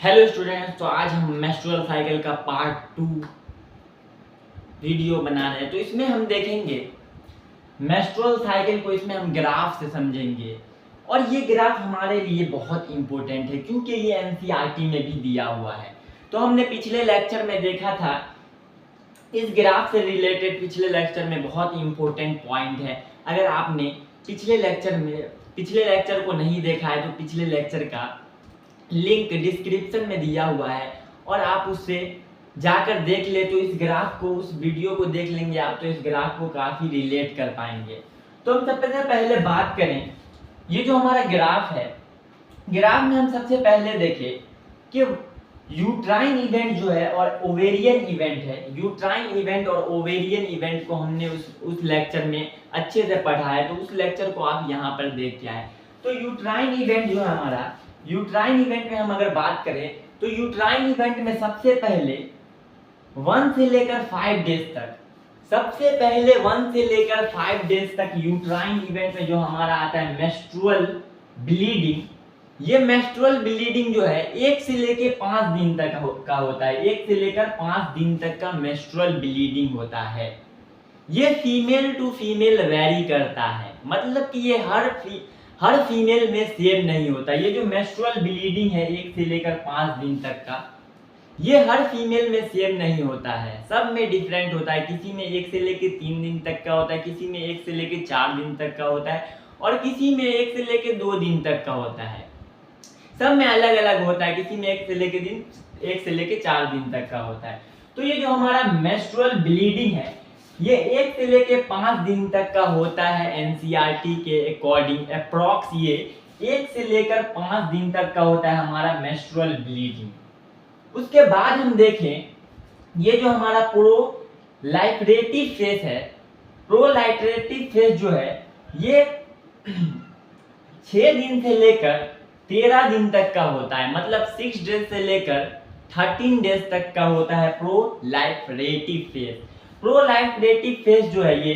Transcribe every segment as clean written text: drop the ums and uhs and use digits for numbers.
Hello students, तो आज हम मेंस्ट्रुअल साइकिल का पार्ट 2 वीडियो बना रहे हैं। तो इसमें हम देखेंगे मेंस्ट्रुअल साइकिल को, इसमें हम ग्राफ से समझेंगे। और ये ग्राफ हमारे लिए बहुत इंपॉर्टेंट है क्योंकि ये एनसीईआरटी में भी दिया हुआ है। तो हमने पिछले लेक्चर में देखा था, इस ग्राफ से रिलेटेड पिछले लेक्चर में बहुत इंपॉर्टेंट पॉइंट है। अगर आपने पिछले लेक्चर को नहीं देखा है तो पिछले लेक्चर का लिंक डिस्क्रिप्शन में दिया हुआ है और आप उससे जाकर देख ले। तो इस ग्राफ को, उस वीडियो को देख लेंगे आप, तो इस ग्राफ को काफ़ी रिलेट कर पाएंगे। तो हम सबसे पहले बात करें, ये जो हमारा ग्राफ है, ग्राफ में हम सबसे पहले देखें कि यूट्राइन इवेंट जो है और ओवेरियन इवेंट है। यूट्राइन इवेंट और ओवेरियन इवेंट को हमने उस लेक्चर में अच्छे से पढ़ा है, तो उस लेक्चर को आप यहाँ पर देख के आए। तो यूट्राइन इवेंट जो है हमारा, यूट्राइन इवेंट में हम अगर बात करें तो यूट्राइन इवेंट में सबसे पहले 1 से लेकर 5 डेज तक, सबसे पहले 1 से लेकर 5 डेज तक यूट्राइन इवेंट में जो हमारा आता है मेंस्ट्रुअल ब्लीडिंग। ये मेंस्ट्रुअल ब्लीडिंग जो है 1 से लेकर 5 दिन तक का होता है। 1 से लेकर 5 दिन तक का मेंस्ट्रुअल ब्लीडिंग होता है। ये फीमेल टू फीमेल वेरी करता है, मतलब कि ये हर फीमेल में सेम नहीं होता। ये जो मेंस्ट्रुअल ब्लीडिंग है 1 से लेकर 5 दिन तक का, ये हर फीमेल में सेम नहीं होता है, सब में डिफरेंट होता है। किसी में 1 से लेकर 3 दिन तक का होता है, किसी में 1 से लेकर 4 दिन तक का होता है और किसी में 1 से लेकर 2 दिन तक का होता है। सब में अलग अलग होता है, किसी में 1 से लेकर 4 दिन तक का होता है। तो ये जो हमारा मेंस्ट्रुअल ब्लीडिंग है ये 1 से लेकर 5 दिन तक का होता है। एनसीईआरटी के अकॉर्डिंग अप्रॉक्स ये 1 से लेकर 5 दिन तक का होता है हमारा मेंस्ट्रुअल ब्लीडिंग। उसके बाद हम देखें, ये जो हमारा प्रोलाइटरेटिव फेज है, प्रोलाइटरेटिव फेज जो है ये 6 दिन से लेकर 13 दिन तक का होता है, मतलब 6 डेज से लेकर 13 डेज तक का होता है प्रोलाइटरेटिव फेज। प्रोलाइटरेटिव फेज जो है ये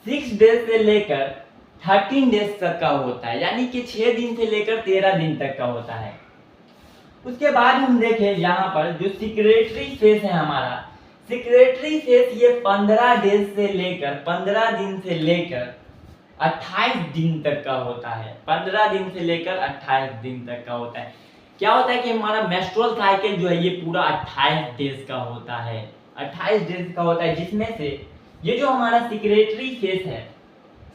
6 डेज से लेकर 13 डेज तक का होता है, यानी कि 6 दिन से लेकर 13 दिन तक का होता है। उसके बाद हम देखें यहाँ पर जो सिक्रेटरी फेज है हमारा, सिक्रेटरी फेज ये 15 दिन से लेकर 28 दिन तक का होता है। 15 दिन से लेकर 28 दिन तक का होता है। क्या होता है कि हमारा मेंस्ट्रुअल साइकिल जो है ये पूरा 28 डेज का होता है, 28 डेज का होता है, जिसमें से ये जो हमारा सिक्रेटरी फेज है,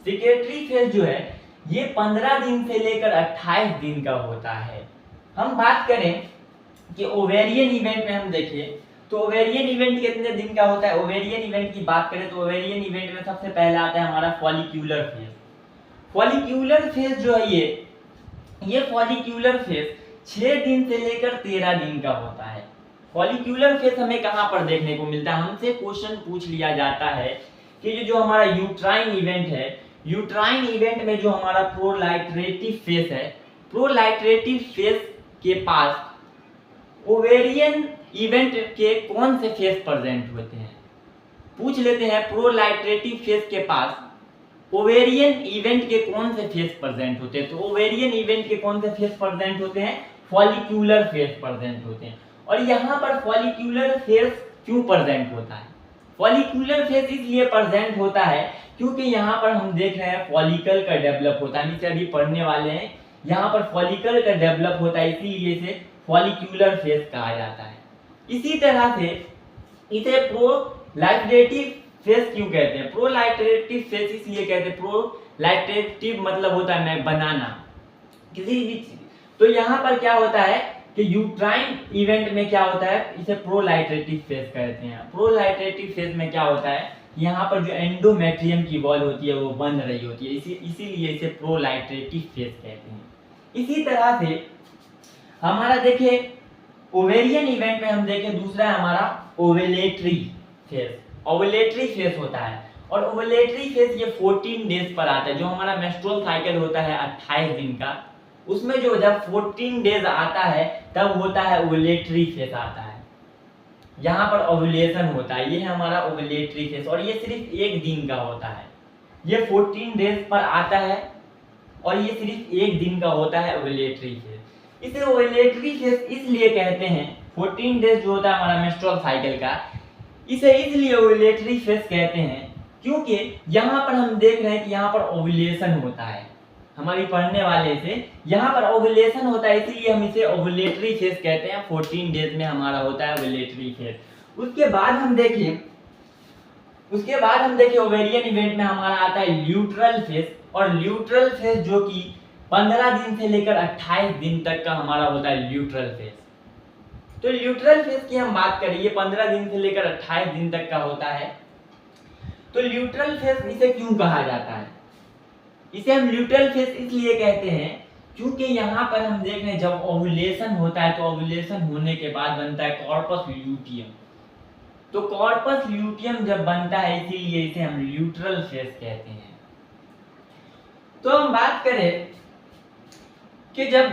सिक्रेटरी फेज जो है ये 15 दिन से लेकर 28 दिन का होता है। हम बात करें कि ओवेरियन इवेंट में हम देखें तो ओवेरियन इवेंट कितने दिन का होता है। ओवेरियन इवेंट की बात करें तो ओवेरियन इवेंट में सबसे पहला आता है हमारा फॉलिक्यूलर फेज। फॉलिक्यूलर फेज जो है ये फॉलिक्यूलर फेज 6 दिन से लेकर 13 दिन का होता है। फॉलिक्यूलर फेज हमें कहां पर देखने को मिलता है, हमसे क्वेश्चन पूछ लिया जाता है कि जो हमारा यूट्राइन इवेंट है, यूट्राइन इवेंट में जो हमारा प्रोलाइटरेटिव फेज है, प्रोलाइटरेटिव फेज के पास ओवेरियन इवेंट के कौन से फेज प्रेजेंट होते हैं, पूछ लेते हैं। प्रोलाइटरेटिव फेज के पास ओवेरियन इवेंट के कौन से फेज प्रेजेंट होते हैं, तो ओवेरियन इवेंट के कौन से फेज प्रेजेंट होते हैं, फॉलिक्यूलर फेज प्रेजेंट होते हैं। और यहाँ पर फॉलिक्यूलर फेज क्यों प्रेजेंट होता है, फॉलिक्यूलर फेज इसलिए प्रेजेंट होता है क्योंकि यहाँ पर हम देख रहे हैं फॉलिकल का डेवलप होता है, हम इसे अभी पढ़ने वाले हैं। यहाँ पर फॉलिकल का डेवलप होता है, इसीलिए इसे फॉलिक्यूलर फेज कहा जाता है। इसी तरह से इसे प्रोलाइटरेटिव फेज क्यों कहते हैं, प्रोलाइटरेटिव फेज इसलिए कहते हैं, प्रोलाइटरेटिव मतलब होता है मैं बनाना किसी भी चीज। तो यहाँ पर क्या होता है कि यूट्राइन इवेंट में क्या होता है, इसे प्रोलाइटरेटिव फेज कहते हैं। प्रोलाइटरेटिव फेज में क्या होता है, यहाँ पर जो एंडोमेट्रियम की वॉल होती है वो बन रही होती है, इसीलिए इसे प्रोलाइटरेटिव फेज कहते हैं। इसी तरह से हमारा देखिए ओवेरियन इवेंट में हम देखें, दूसरा है हमारा ओवेलेटरी फेज। ओवेलेटरी फेज होता है और ओवेलेटरी फेज ये 14 डेज पर आता है। जो हमारा मेंस्ट्रुअल साइकिल होता है 28 दिन का, उसमें जो जब 14 डेज आता है तब होता है ओवेलेटरी फेज आता है। यहाँ पर ओव्यूलेशन होता है, ये है हमारा ओवेलेटरी फेज और ये सिर्फ 1 दिन का होता है। ये 14 डेज पर आता है और ये सिर्फ 1 दिन का होता है ओवेलेटरी फेज। इसे ओव्यूलेटरी फेज इसलिए कहते हैं, 14 डेज जो होता है हमारा मेंस्ट्रुअल साइकिल का, इसे इसलिए ओव्यूलेटरी फेज कहते हैं क्योंकि यहाँ पर हम देख रहे हैं कि यहाँ पर ओव्यूलेशन होता है, हमारी पढ़ने वाले से यहाँ पर ओव्यूलेशन होता है, इसीलिए हम इसे ओव्यूलेटरी फेज कहते हैं। 14 डेज में हमारा होता है ओव्यूलेटरी फेज। उसके बाद हम देखिए ओवेरियन इवेंट में हमारा आता है ल्यूट्रल फेज, और ल्यूट्रल फेज जो कि 15 दिन से लेकर 28 दिन तक का हमारा होता है ल्यूट्रल फेज। तो ल्यूट्रल फेज की हम बात करें, ये 15 दिन से लेकर 28 दिन तक का होता है। तो ल्यूट्रल फेज इसे क्यों कहा जाता है? इसे हम ल्यूट्रल फेज इसलिए कहते हैं क्योंकि यहाँ पर हम देख रहे हैं जब ओव्यूलेशन होता है तो ओव्यूलेशन होने के बाद बनता है कॉर्पस ल्यूटियम। तो कॉर्पस ल्यूटियम जब बनता है इसीलिए इसे हम ल्यूट्रल फेज कहते हैं। तो हम बात करें कि जब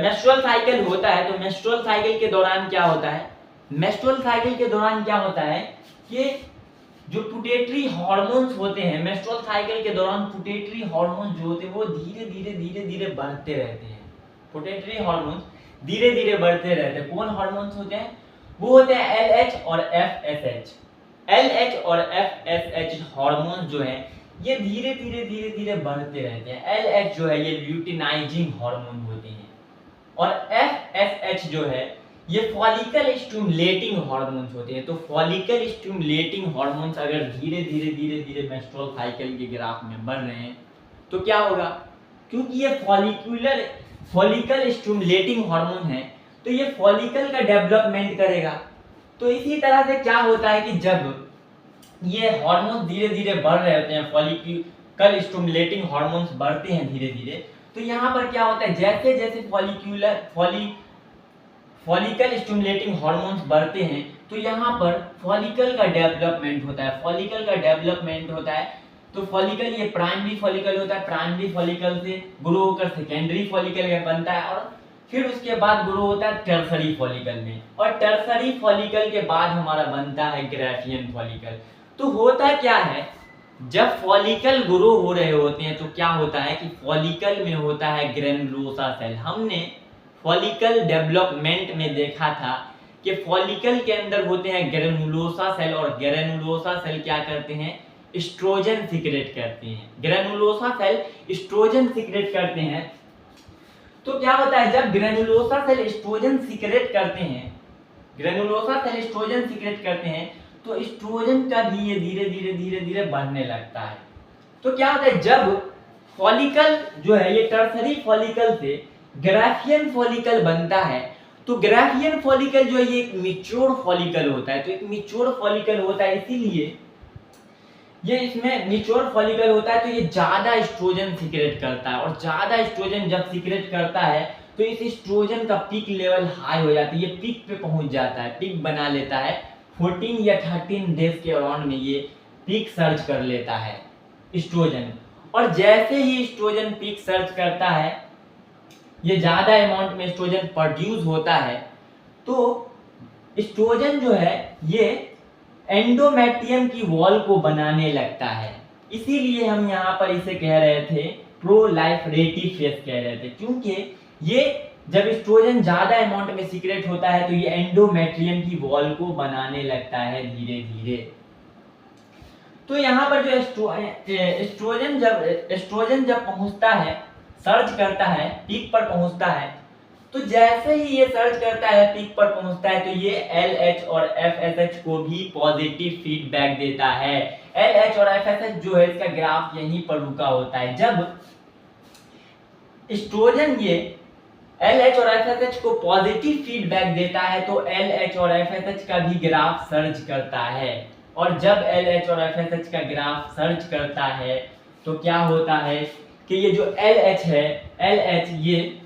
मेंस्ट्रुअल साइकिल होता है तो मेंस्ट्रुअल साइकिल के दौरान क्या होता है? मेंस्ट्रुअल साइकिल के दौरान क्या होता है कि जो पुटेटरी हार्मोन्स होते हैं, मेंस्ट्रुअल साइकिल के दौरान पुटेटरी हार्मोन्स जो होते हैं वो धीरे धीरे बढ़ते रहते हैं। पुटेटरी हार्मोन्स धीरे धीरे बढ़ते रहते हैं। कौन हार्मोन्स होते हैं? वो होते हैं LH और FSH। LH और FSH हार्मोन्स जो है ये धीरे धीरे बढ़ते रहते हैं। LH जो है ये ल्यूटिनाइजिंग हार्मोन होते हैं और FSH जो है ये फॉलिकल स्टिमुलेटिंग हार्मोन्स होते हैं। तो फॉलिकल स्टिमुलेटिंग हार्मोन्स अगर धीरे धीरे मेंस्ट्रुअल साइकिल के ग्राफ में बढ़ रहे हैं तो क्या होगा? क्योंकि ये फॉलिकल स्टिमुलेटिंग हार्मोन है तो ये फॉलिकल का डेवलपमेंट करेगा। तो इसी तरह से क्या होता है कि जब ये हार्मोन धीरे धीरे बढ़ रहे होते हैं, फॉलिकल स्टिमुलेटिंग हार्मोन्स बढ़ते हैं धीरे धीरे, तो यहाँ पर क्या होता है जैसे जैसे फॉलिकल स्टिमुलेटिंग हार्मोन्स बढ़ते हैं तो यहाँ पर फॉलिकल का डेवलपमेंट होता है। फॉलिकल का डेवलपमेंट होता है तो फॉलिकल ये प्राइमरी फॉलिकल होता है, प्राइमरी फॉलिकल से ग्रो होकर सेकेंडरी फॉलिकल में बनता है और फिर उसके बाद ग्रो होता है टर्सरी फॉलिकल में, और टर्सरी फॉलिकल के बाद हमारा बनता है ग्राफियन फॉलिकल। तो होता क्या है जब फॉलिकल ग्रो हो रहे होते हैं तो क्या होता है कि फॉलिकल में होता है ग्रेनुलोसा सेल। हमने फॉलिकल डेवलपमेंट में देखा था कि फॉलिकल के अंदर होते हैं ग्रेनुलोसा सेल और ग्रेनुलोसा सेल क्या करते हैं? एस्ट्रोजन सीक्रेट करते हैं। ग्रेनुलोसा सेल एस्ट्रोजन सीक्रेट करते हैं। तो क्या होता है जब ग्रेनुलोसा सेल एस्ट्रोजन सीक्रेट करते हैं, ग्रेनुलोसा सेल एस्ट्रोजन सीक्रेट करते हैं तो एस्ट्रोजन का भी ये धीरे धीरे बढ़ने लगता है। तो क्या होता है जब फॉलिकल जो है ये टर्सरी फॉलिकल से ग्राफियन फॉलिकल बनता है तो ग्राफियन फॉलिकल जो है ये एक मैच्योर फॉलिकल होता है। तो एक मैच्योर फॉलिकल होता है इसीलिए ये इसमें मैच्योर फॉलिकल होता है तो ये ज्यादा एस्ट्रोजन सीक्रेट करता है, और ज्यादा एस्ट्रोजन जब सीक्रेट करता है तो इस एस्ट्रोजन का पीक लेवल हाई हो जाता है, ये पीक पे पहुंच जाता है, पीक बना लेता है। 14 या 13 डेज के अराउंड में ये पीक सर्च कर लेता है एस्ट्रोजन, और जैसे ही एस्ट्रोजन पीक सर्च करता है ये ज्यादा अमाउंट में एस्ट्रोजन प्रोड्यूस होता है तो एस्ट्रोजन जो है ये एंडोमेट्रियम की वॉल को बनाने लगता है। इसीलिए हम यहाँ पर इसे कह रहे थे प्रोलाइफरेटिव फेज कह रहे थे, क्योंकि ये जब एस्ट्रोजन ज्यादा अमाउंट में सीक्रेट होता है तो ये एंडोमेट्रियम की वॉल को बनाने लगता है धीरे धीरे। तो यहाँ पर जो एस्ट्रोजन जब पहुंचता है, सर्च करता है, पीक पर पहुंचता है, तो जैसे ही ये सर्च करता है, पीक पर पहुंचता है, तो ये LH और FSH को भी पॉजिटिव फीडबैक देता है। LH और FSH जो है इसका ग्राफ यहीं पर रुका होता है। जब एस्ट्रोजन ये LH और FSH को पॉजिटिव फीडबैक देता है तो LH और FSH का भी ग्राफ सर्च करता है, और जब LH और FSH का ग्राफ सर्च करता है तो क्या होता है कि ये जो LH है, LH ये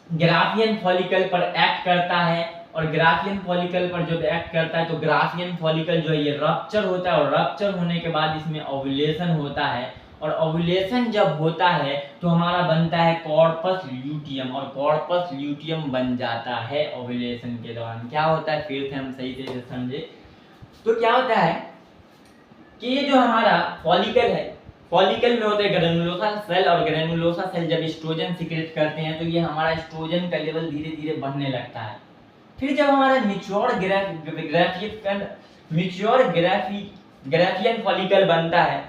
ग्राफियन फॉलिकल पर एक्ट करता है, और ग्राफियन फॉलिकल पर जब एक्ट करता है तो ग्राफियन फॉलिकल जो है ये रप्चर होता है, और रप्चर होने के बाद इसमें ओव्यूलेशन होता है, और ओव्यूलेशन जब होता है तो हमारा बनता है कॉर्पस ल्यूटियम, और कॉर्पस ल्यूटियम बन जाता है ओव्यूलेशन के दौरान। क्या होता है फिर से हम सही से समझे तो क्या होता है कि ये जो हमारा फॉलिकल है फॉलिकल में होते हैं ग्रेनुलोसा सेल, और ग्रेनुलोसा सेल जब एस्ट्रोजन सीक्रेट करते हैं तो ये हमारा एस्ट्रोजन का लेवल धीरे धीरे बढ़ने लगता है। फिर जब हमारा ग्राफियन फॉलिकल बनता है,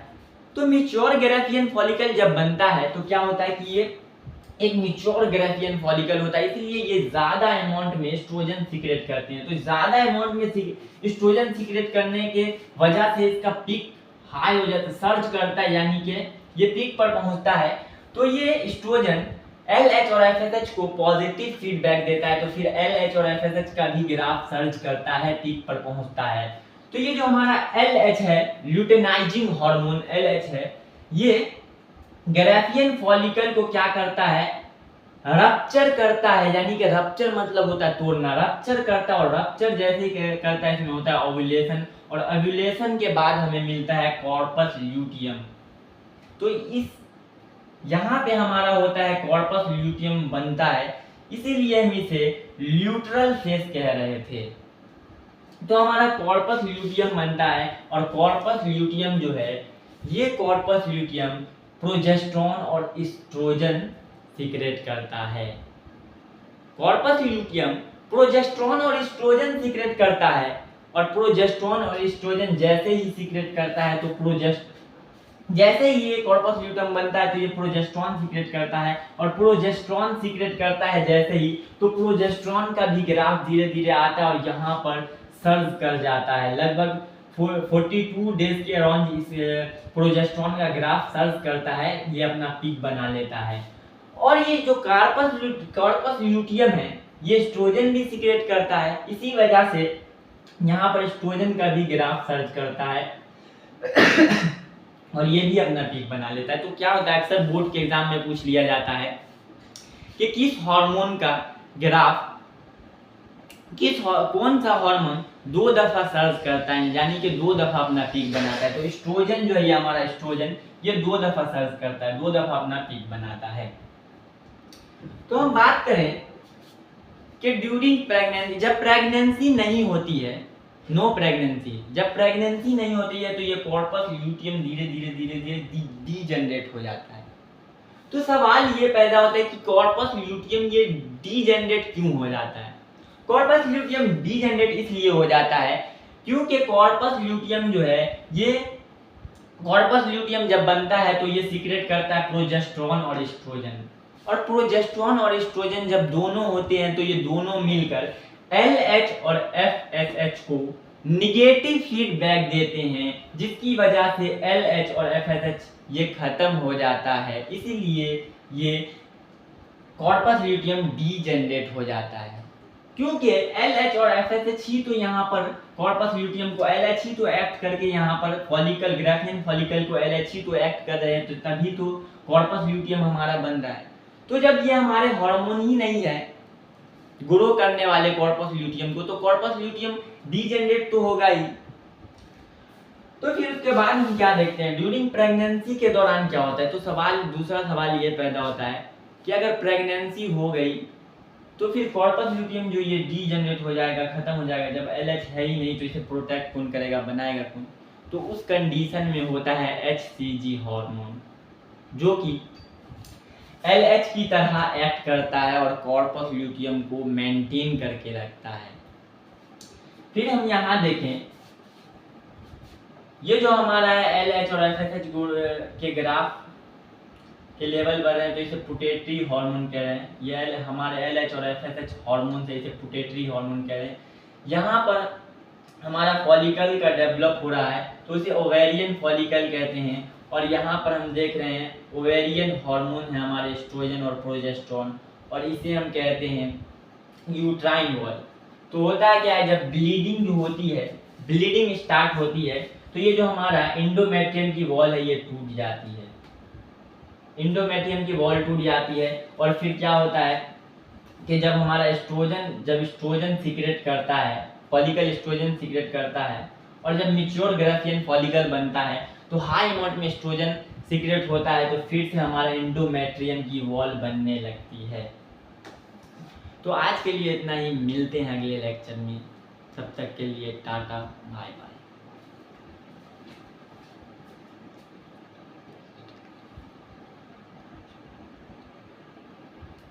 तो मैच्योर ग्राफियन फॉलिकल जब बनता है तो क्या होता है कि ये एक मैच्योर ग्राफियन फॉलिकल होता है, इसलिए ये ज्यादा अमाउंट में एस्ट्रोजन सीक्रेट करते हैं। तो ज्यादा अमाउंट में एस्ट्रोजन सीक्रेट करने के वजह से इसका पीक हाई हो जाता है, सर्ज करता है, यानी कि ये पीक पर पहुंचता है। तो ये एस्ट्रोजन LH और FSH को पॉजिटिव फीडबैक देता है, तो फिर LH और FSH का भी ग्राफ सर्ज करता है, पीक पर पहुंचता है। तो ये जो हमारा LH है, ल्यूटेनाइजिंग हार्मोन LH है, ये ग्राफियन फॉलिकल को क्या करता है, रप्चर करता है, यानी कि रप्चर मतलब होता है तोड़ना, रप्चर करता है, और रप्चर जैसे करता है इसमें होता है ओव्यूलेशन, और ओव्यूलेशन के बाद हमें मिलता है कॉर्पस ल्यूटियम। तो इस यहाँ पे हमारा होता है कॉर्पस ल्यूटियम बनता है, इसीलिए हम इसे ल्यूट्रल फेस कह रहे थे। तो हमारा कॉर्पस ल्यूटियम बनता है, और कॉर्पस ल्यूटियम जो है, ये कॉर्पस ल्यूटियम प्रोजेस्टेरोन और एस्ट्रोजन सीक्रेट करता है। कॉर्पस ल्यूटियम प्रोजेस्टेरोन और एस्ट्रोजन सीक्रेट करता है, और प्रोजेस्टेरोन और एस्ट्रोजन जैसे ही सीक्रेट करता है तो जैसे ही ये कॉर्पस ल्यूटियम बनता है तो ये प्रोजेस्टेरोन सीक्रेट करता है, और प्रोजेस्टेरोन सीक्रेट करता है जैसे ही, तो प्रोजेस्टेरोन का भी ग्राफ धीरे धीरे आता है और यहाँ पर सर्ज कर जाता है। लगभग 42 डेज के अराउंड इस प्रोजेस्टेरोन का ग्राफ सर्ज करता है, ये अपना पीक बना लेता है। और ये जो कॉर्पस ल्यूटियम है, ये एस्ट्रोजन भी सीक्रेट करता है, इसी वजह से यहाँ पर एस्ट्रोजन का भी ग्राफ सर्च करता है और ये भी अपना पीक बना लेता है। तो क्या होता है, अक्सर बोर्ड के एग्जाम में पूछ लिया जाता है कि किस हार्मोन का ग्राफ, कौन सा हार्मोन 2 दफा सर्च करता है, यानी कि 2 दफा अपना पीक बनाता है। तो एस्ट्रोजन जो है, ये हमारा एस्ट्रोजन, ये 2 दफा सर्च करता है, 2 दफा अपना पीक बनाता है। तो हम बात करें कि ड्यूरिंग प्रेगनेंसी, जब प्रेगनेंसी नहीं होती है, नो प्रेगनेंसी, जब प्रेगनेंसी नहीं होती है तो ये कॉर्पस ल्यूटियम धीरे धीरे डीजनरेट हो जाता है। तो सवाल ये पैदा होता है कि कॉर्पस ल्यूटियम ये डीजनरेट क्यों हो जाता है। कॉर्पस ल्यूटियम डीजनरेट इसलिए हो जाता है क्योंकि कॉर्पस ल्यूटियम जो है, ये कॉर्पस ल्यूटियम जब बनता है तो ये सीक्रेट करता है प्रोजेस्टेरोन और एस्ट्रोजन, और प्रोजेस्टेरोन और एस्ट्रोजन जब दोनों होते हैं तो ये दोनों मिलकर LH और FSH को निगेटिव फीडबैक देते हैं, जिसकी वजह से LH और FSH ये खत्म हो जाता है, इसीलिए ये कॉर्पस ल्यूटियम डीजनरेट हो जाता है। क्योंकि LH और FSH ही तो यहाँ पर कॉर्पस ल्यूटियम को LH ही तो एक्ट करके यहाँ पर फॉलिकल, ग्राफियन फॉलिकल को LH ही तो एक्ट कर रहे हैं, तो तभी तो कॉर्पस ल्यूटियम हमारा बन रहा है। तो जब ये हमारे हार्मोन ही नहीं है ग्रो करने वाले कॉर्पस ल्यूटियम को, तो कॉर्पस ल्यूटियम डीजनरेट तो होगा ही। तो फिर उसके बाद हम क्या देखते हैं, ड्यूरिंग प्रेगनेंसी के दौरान क्या होता है। तो दूसरा सवाल ये पैदा होता है कि अगर प्रेगनेंसी हो गई तो फिर कॉर्पस ल्यूटियम जो ये डीजनरेट हो जाएगा, खत्म हो जाएगा। जब LH है ही नहीं तो इसे प्रोटेक्ट कौन करेगा, बनाएगा कौन। तो उस कंडीशन में होता है HCG हार्मोन, जो कि LH की तरह एक्ट करता है और कॉर्पस ल्यूटियम को मेंटेन करके रखता है। फिर हम यहाँ देखें, ये जो हमारा है LH और FSH के ग्राफ के लेवल बढ़ रहे हैं तो इसे पुटेटरी हार्मोन कह रहे हैं। ये हमारे LH और FSH हार्मोन से इसे पुटेटरी हार्मोन कह रहे हैं। यहाँ पर हमारा फॉलिकल का डेवलप हो रहा है तो इसे ओवेरियन फॉलिकल कहते हैं। और यहाँ पर हम देख रहे हैं ओवेरियन हार्मोन है हमारे एस्ट्रोजन और प्रोजेस्टेरोन, और इसे हम कहते हैं यूट्राइन वॉल। तो होता है क्या है, जब ब्लीडिंग जो होती है, ब्लीडिंग स्टार्ट होती है तो ये जो हमारा इंडोमेट्रियम की वॉल है ये टूट जाती है, इंडोमेट्रियम की वॉल टूट जाती है। और फिर क्या होता है कि जब हमारा एस्ट्रोजन सीक्रेट करता है, फॉलिकल एस्ट्रोजन सीक्रेट करता है, और जब मैच्योर ग्राफियन फॉलिकल बनता है तो हाई अमाउंट में एस्ट्रोजन सीक्रेट होता है, तो फिर से हमारा इंडोमेट्रियम की वॉल बनने लगती है। तो आज के लिए इतना ही, मिलते हैं अगले लेक्चर में, तब तक के लिए टाटा बाय बाय।